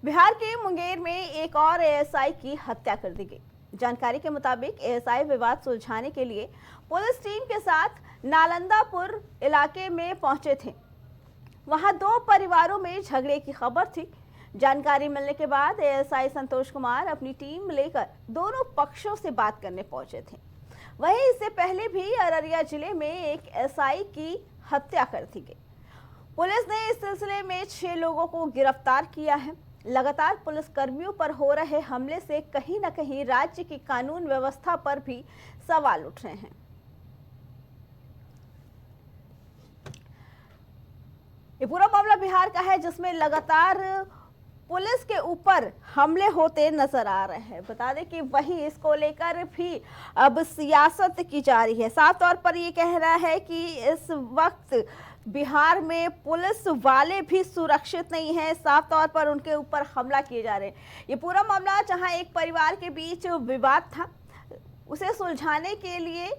बिहार के मुंगेर में एक और एएसआई की हत्या कर दी गई। जानकारी के मुताबिक एएसआई विवाद सुलझाने के लिए पुलिस टीम के साथ नालंदापुर इलाके में पहुंचे थे। वहां दो परिवारों में झगड़े की खबर थी। जानकारी मिलने के बाद एएसआई संतोष कुमार अपनी टीम लेकर दोनों पक्षों से बात करने पहुंचे थे। वहीं इससे पहले भी अररिया जिले में एक एएसआई की हत्या कर दी गई। पुलिस ने इस सिलसिले में 6 लोगों को गिरफ्तार किया है। लगातार पुलिस कर्मियों पर हो रहे हमले से कहीं न कहीं राज्य की कानून व्यवस्था पर भी सवाल उठ रहे हैं। ये पूरा मामला बिहार का है, जिसमें लगातार पुलिस के ऊपर हमले होते नजर आ रहे हैं। बता दें कि वहीं इसको लेकर भी अब सियासत की जा रही है। साफ तौर पर ये कह रहा है कि इस वक्त बिहार में पुलिस वाले भी सुरक्षित नहीं है। साफ तौर पर उनके ऊपर हमला किए जा रहे हैं। ये पूरा मामला जहां एक परिवार के बीच विवाद था, उसे सुलझाने के लिए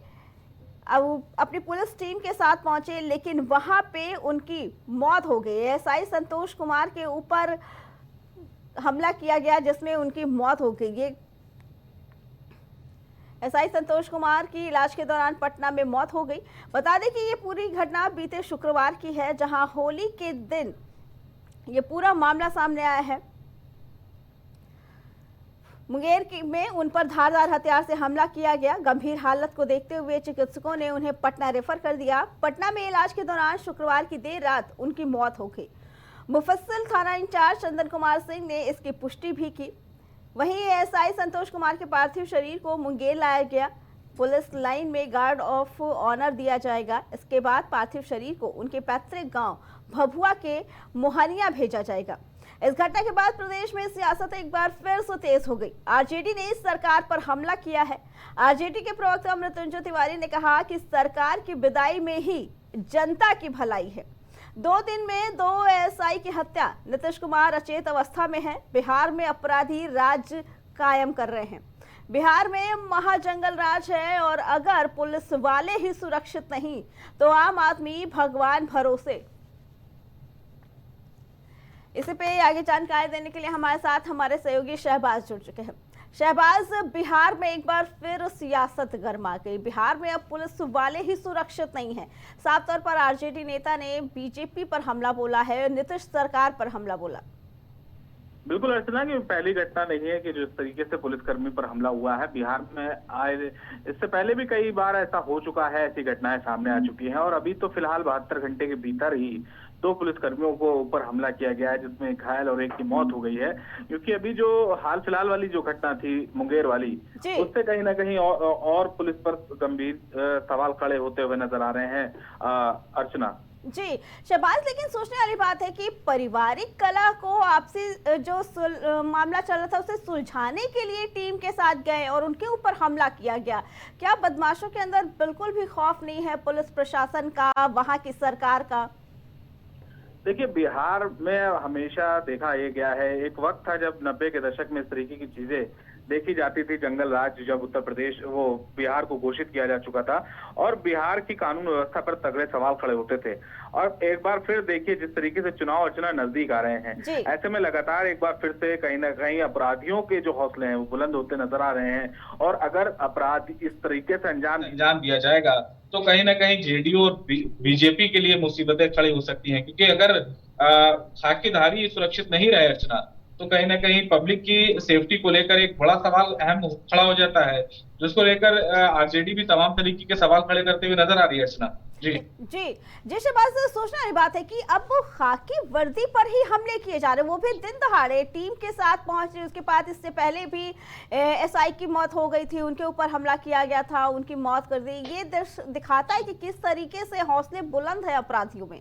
अब अपनी पुलिस टीम के साथ पहुंचे, लेकिन वहां पे उनकी मौत हो गई। एएसआई संतोष कुमार के ऊपर हमला किया गया, जिसमें उनकी मौत हो गई। ये एएसआई संतोष कुमार की इलाज के दौरान पटना में मौत हो गई। बता दें कि ये पूरी घटना बीते शुक्रवार की है, जहां होली के दिन ये पूरा मामला सामने आया है। मुंगेर में उन पर धारदार हथियार से हमला किया गया। गंभीर हालत को देखते हुए चिकित्सकों ने उन्हें पटना रेफर कर दिया। पटना में इलाज के दौरान शुक्रवार की देर रात उनकी मौत हो गई। मुफस्सिल थाना इंचार्ज चंदन कुमार सिंह ने इसकी पुष्टि भी की। वहीं एएसआई संतोष कुमार के पार्थिव शरीर को मुंगेर लाया गया। पुलिस लाइन में गार्ड ऑफ ऑनर दिया जाएगा। इसके बाद पार्थिव शरीर को उनके पैतृक गांव भभुआ के मोहनिया भेजा जाएगा। इस घटना के बाद प्रदेश में सियासत एक बार फिर से तेज हो गई। आरजेडी ने इस सरकार पर हमला किया है। आरजेडी के प्रवक्ता मृत्युंजय तिवारी ने कहा कि सरकार की विदाई में ही जनता की भलाई है। 2 दिन में 2 एएसआई की हत्या। नीतीश कुमार अचेत अवस्था में है। बिहार में अपराधी राज कायम कर रहे हैं। बिहार में महाजंगल राज है, और अगर पुलिस वाले ही सुरक्षित नहीं तो आम आदमी भगवान भरोसे। इसी पे आगे जानकारी देने के लिए हमारे साथ हमारे सहयोगी शहबाज जुड़ चुके हैं। शहबाज, बिहार में एक बार फिर सियासत गर्मा गई। बिहार में अब पुलिस वाले ही सुरक्षित नहीं है। साफ तौर पर आरजेडी नेता ने बीजेपी पर हमला बोला है, नीतीश सरकार पर हमला बोला। बिल्कुल अर्चना, की पहली घटना नहीं है कि जिस तरीके से पुलिसकर्मी पर हमला हुआ है बिहार में आए। इससे पहले भी कई बार ऐसा हो चुका है, ऐसी घटनाएं सामने आ चुकी हैं। और अभी तो फिलहाल 72 घंटे के भीतर ही 2 पुलिसकर्मियों को ऊपर हमला किया गया है, जिसमें एक घायल और एक की मौत हो गई है। क्योंकि अभी जो हाल फिलहाल वाली जो घटना थी मुंगेर वाली, उससे कहीं ना कहीं और पुलिस पर गंभीर सवाल खड़े होते हुए नजर आ रहे हैं अर्चना। जी शहबाज, लेकिन सोचने वाली बात है कि पारिवारिक कलह को आपसी जो मामला चल रहा था उसे सुलझाने के लिए टीम के साथ गए और उनके ऊपर हमला किया गया। क्या बदमाशों के अंदर बिल्कुल भी खौफ नहीं है पुलिस प्रशासन का, वहां की सरकार का? देखिए, बिहार में हमेशा देखा ये गया है, एक वक्त था जब 90 के दशक में इस तरीके की चीजें देखी जाती थी। जंगल राज जब उत्तर प्रदेश वो बिहार को घोषित किया जा चुका था और बिहार की कानून व्यवस्था पर तगड़े सवाल खड़े होते थे। और एक बार फिर देखिए, जिस तरीके से चुनाव अर्चना नजदीक आ रहे हैं, ऐसे में लगातार एक बार फिर से कहीं ना कहीं अपराधियों के जो हौसले हैं वो बुलंद होते नजर आ रहे हैं। और अगर अपराध इस तरीके से अंजाम दिया जाएगा तो कहीं ना कहीं जेडीयू और बीजेपी के लिए मुसीबतें खड़ी हो सकती हैं। क्योंकि अगर खाकीधारी सुरक्षित नहीं रहे अर्चना, तो कहीं ना कहीं पब्लिक की सेफ्टी को लेकर एक बड़ा सवाल अहम खड़ा हो जाता है, जिसको लेकर आरजेडी भी तमाम तरीके के सवाल खड़े करते हुए नजर आ रही है अर्चना। जी जी जी शहबाज, सोचने वाली बात है कि अब वो खाकी वर्दी पर ही हमले किए जा रहे हैं, वो भी दिन दहाड़े टीम के साथ पहुंच रहे। उसके बाद इससे पहले भी एएसआई की मौत हो गई थी, उनके ऊपर हमला किया गया था, उनकी मौत कर दी। ये दिखाता है कि किस तरीके से हौसले बुलंद है अपराधियों में।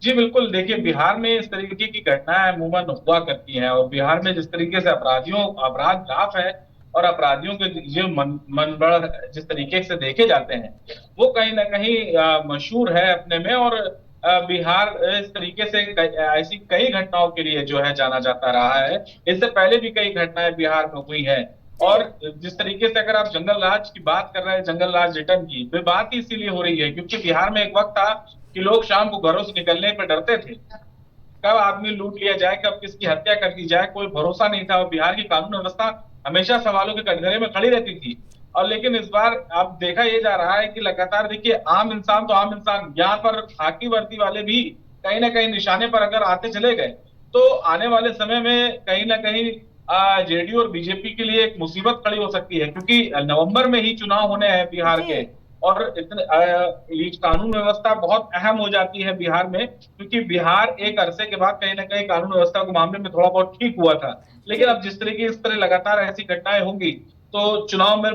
जी बिल्कुल, देखिए बिहार में इस तरीके की घटनाएं अमूमन हुआ करती हैं। और बिहार में जिस तरीके से अपराध ग्राफ है और अपराधियों के जो मनबढ़ जिस तरीके से देखे जाते हैं, वो कहीं ना कहीं मशहूर है अपने में। और बिहार इस तरीके से ऐसी कई घटनाओं के लिए जो है जाना जाता रहा है। इससे पहले भी कई घटनाएं बिहार में हुई हैं। और जिस तरीके से अगर आप जंगल राज की बात कर रहे हैं, जंगल राज रिटर्न की, वे बात ही इसीलिए हो रही है क्योंकि बिहार में एक वक्त था कि लोग शाम को घरों से निकलने पर डरते थे। कब आदमी लूट लिया जाए, कब किसकी हत्या कर दी जाए, कोई भरोसा नहीं था। और बिहार की कानून व्यवस्था हमेशा सवालों के कटघरे में खड़ी रहती थी। और लेकिन इस बार अब देखा ये जा रहा है कि लगातार देखिए, आम इंसान तो आम इंसान, यहाँ पर खाकी वर्दी वाले भी कहीं ना कहीं निशाने पर अगर आते चले गए तो आने वाले समय में कहीं ना कहीं जेडीयू और बीजेपी के लिए एक मुसीबत खड़ी हो सकती है, क्योंकि नवंबर में ही चुनाव होने हैं बिहार जी। के। और इतने ये कानून व्यवस्था बहुत अहम हो जाती है बिहार में, क्योंकि बिहार एक अरसे के बाद कहीं ना कहीं कानून व्यवस्था के मामले में थोड़ा बहुत ठीक हुआ था। लेकिन जी। अब जिस तरीके इस तरह लगातार ऐसी घटनाएं होंगी तो चुनाव में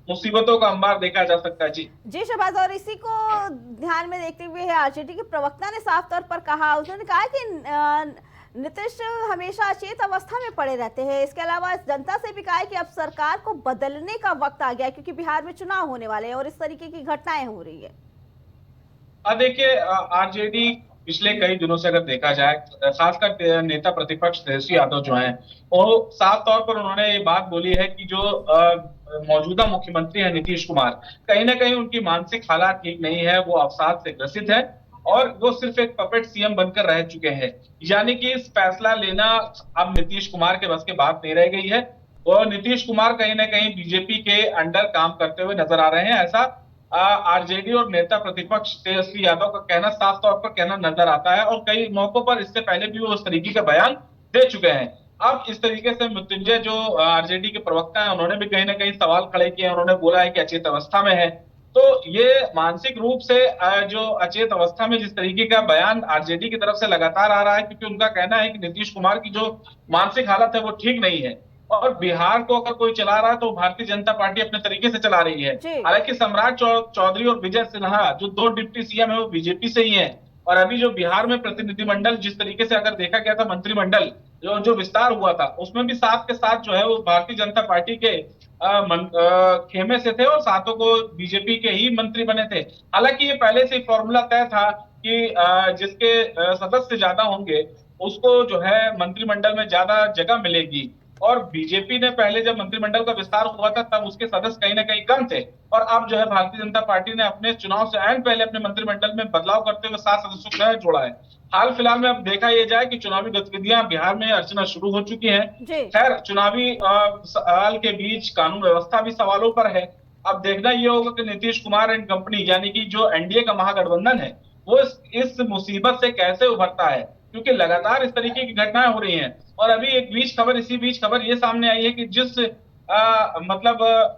मुसीबतों का अंबार देखा जा सकता है। जी जी शहबाज, और इसी को ध्यान में देखते हुए आरजेडी के प्रवक्ता ने साफ तौर पर कहा, उन्होंने कहा कि नीतीश हमेशा अचेत अवस्था में पड़े रहते हैं। इसके अलावा जनता से भी कहा है कि अब सरकार को बदलने का वक्त आ गया है, क्योंकि बिहार में चुनाव होने वाले हैं और इस तरीके की घटनाएं हो रही है। अब देखिए, आरजेडी पिछले कई दिनों से अगर देखा जाए, खासकर नेता प्रतिपक्ष तेजस्वी यादव जो हैं, वो साफ तौर पर उन्होंने ये बात बोली है कि जो मौजूदा मुख्यमंत्री है नीतीश कुमार, कहीं ना कहीं उनकी मानसिक हालात ठीक नहीं है, वो अवसाद से ग्रसित है और वो सिर्फ एक पपेट सीएम बनकर रह चुके हैं। यानी कि इस फैसला लेना अब नीतीश कुमार के बस की बात नहीं रह गई है। और नीतीश कुमार कहीं ना कहीं बीजेपी के अंडर काम करते हुए नजर आ रहे हैं, ऐसा आरजेडी और नेता प्रतिपक्ष तेजस्वी यादव का कहना, साफ तौर पर कहना नजर आता है। और कई मौकों पर इससे पहले भी वो उस तरीके का बयान दे चुके हैं। अब इस तरीके से मृत्युंजय जो आरजेडी के प्रवक्ता हैं, उन्होंने भी कहीं ना कहीं सवाल खड़े किए। उन्होंने बोला है कि अचेत अवस्था में है। तो ये मानसिक रूप से जो अचेत अवस्था में जिस तरीके का बयान आरजेडी की तरफ से लगातार आ रहा है, क्योंकि उनका कहना है कि नीतीश कुमार की जो मानसिक हालत है वो ठीक नहीं है। और बिहार को अगर कोई चला रहा है तो भारतीय जनता पार्टी अपने तरीके से चला रही है। जी। हालांकि सम्राट चौधरी और विजय सिन्हा जो दो डिप्टी सीएम है वो बीजेपी से ही हैं। और अभी जो बिहार में प्रतिनिधिमंडल जिस तरीके से अगर देखा गया था, मंत्रिमंडल जो जो विस्तार हुआ था, उसमें भी साथ के साथ जो है वो भारतीय जनता पार्टी के खेमे से थे और सातों को बीजेपी के ही मंत्री बने थे। हालांकि ये पहले से फॉर्मूला तय था कि जिसके सदस्य ज्यादा होंगे उसको जो है मंत्रिमंडल में ज्यादा जगह मिलेगी। और बीजेपी ने पहले जब मंत्रिमंडल का विस्तार हुआ था तब उसके सदस्य कहीं ना कहीं कम थे। और अब जो है भारतीय जनता पार्टी ने अपने चुनाव से ऐन पहले अपने मंत्रिमंडल में बदलाव करते हुए 7 सदस्यों को जोड़ा है। हाल फिलहाल में अब देखा यह जाए कि चुनावी गतिविधियां बिहार में अर्चना शुरू हो चुकी हैं। जी। खैर, चुनावी साल के बीच कानून व्यवस्था भी सवालों पर है। अब देखना यह होगा कि नीतीश कुमार एंड कंपनी यानी कि जो एनडीए का महागठबंधन है वो इस मुसीबत से कैसे उभरता है, क्योंकि लगातार इस तरीके की घटनाएं हो रही हैं। और अभी इसी बीच खबर ये सामने आई है कि जिस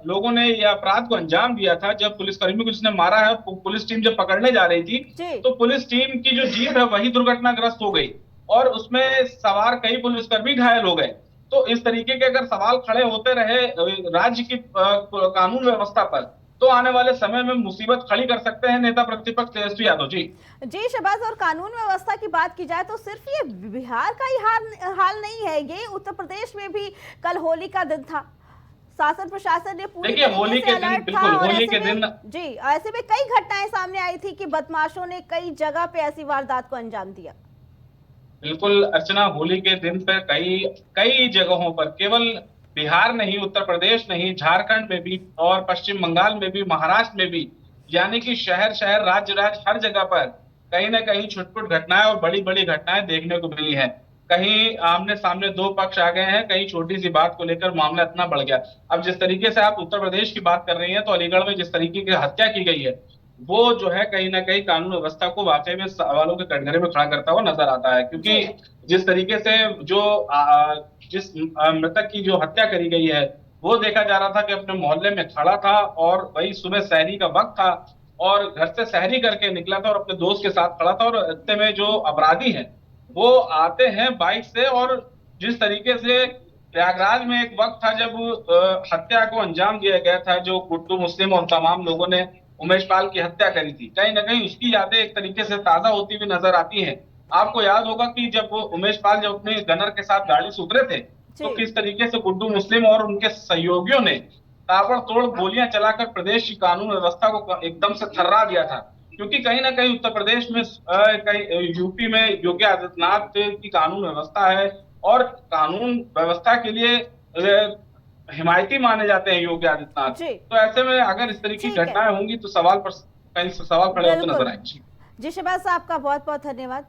लोगों ने यह अपराध को अंजाम दिया था, जब पुलिसकर्मी को जिसने मारा है, पुलिस टीम जब पकड़ने जा रही थी जी। तो पुलिस टीम की जो जीप है वही दुर्घटनाग्रस्त हो गई और उसमें सवार कई पुलिसकर्मी घायल हो गए। तो इस तरीके के अगर सवाल खड़े होते रहे राज्य की कानून व्यवस्था पर, तो आने वाले समय में मुसीबत खड़ी कर सकते हैं नेता प्रतिपक्ष तेजस्वी यादव। जी जी शहबाज, और कानून व्यवस्था की बात की जाए तो सिर्फ ये बिहार का ही हाल नहीं है, ये उत्तर प्रदेश में भी कल होली का दिन था। शासन प्रशासन ने पूरी होली तरीके के से दिन, अलर्ट था बिल्कुल और होली ऐसे के दिन जी ऐसे में कई घटनाएं सामने आई थी कि बदमाशों ने कई जगह पे ऐसी वारदात को अंजाम दिया। बिल्कुल अर्चना, होली के दिन पर कई कई जगहों पर, केवल बिहार नहीं, उत्तर प्रदेश नहीं, झारखंड में भी और पश्चिम बंगाल में भी, महाराष्ट्र में भी, यानी कि शहर शहर राज्य राज्य हर जगह पर कहीं ना कहीं छुटपुट घटनाएं और बड़ी बड़ी घटनाएं देखने को मिली हैं। कहीं आमने सामने दो पक्ष आ गए हैं, कहीं छोटी सी बात को लेकर मामला इतना बढ़ गया। अब जिस तरीके से आप उत्तर प्रदेश की बात कर रही हैं, तो अलीगढ़ में जिस तरीके की हत्या की गई है वो जो है कहीं ना कहीं कानून व्यवस्था को वाकई में सवालों के कटघरे में खड़ा करता हुआ नजर आता है। क्योंकि जिस तरीके से जो जिस मृतक की जो हत्या करी गई है वो देखा जा रहा था कि अपने मोहल्ले में खड़ा था और वही सुबह सहरी का वक्त था और घर से सहरी करके निकला था और अपने दोस्त के साथ खड़ा था। और इतने में जो अपराधी हैं वो आते हैं बाइक से, और जिस तरीके से प्रयागराज में एक वक्त था जब हत्या को अंजाम दिया गया था, जो गुड्डू मुस्लिम और तमाम लोगों ने उमेश पाल की हत्या करी थी, कहीं ना कहीं उसकी यादें एक तरीके से ताजा होती हुई नजर आती हैं। आपको याद होगा कि जब वो उमेश पाल जब अपने गनर के साथ गाड़ी से उतरे थे तो किस तरीके से गुड्डू मुस्लिम और उनके सहयोगियों ने ताबड़तोड़ गोलियां चलाकर प्रदेश की कानून व्यवस्था को एकदम से थर्रा दिया था। क्योंकि कहीं ना कहीं उत्तर प्रदेश में यूपी में योगी आदित्यनाथ की कानून व्यवस्था है और कानून व्यवस्था के लिए हिमायती माने जाते हैं योगी आदित्यनाथ। तो ऐसे में अगर इस तरह की घटनाएं होंगी तो सवाल खड़े होते नजर आएंगे। जी शहबाज साहब, का बहुत बहुत धन्यवाद।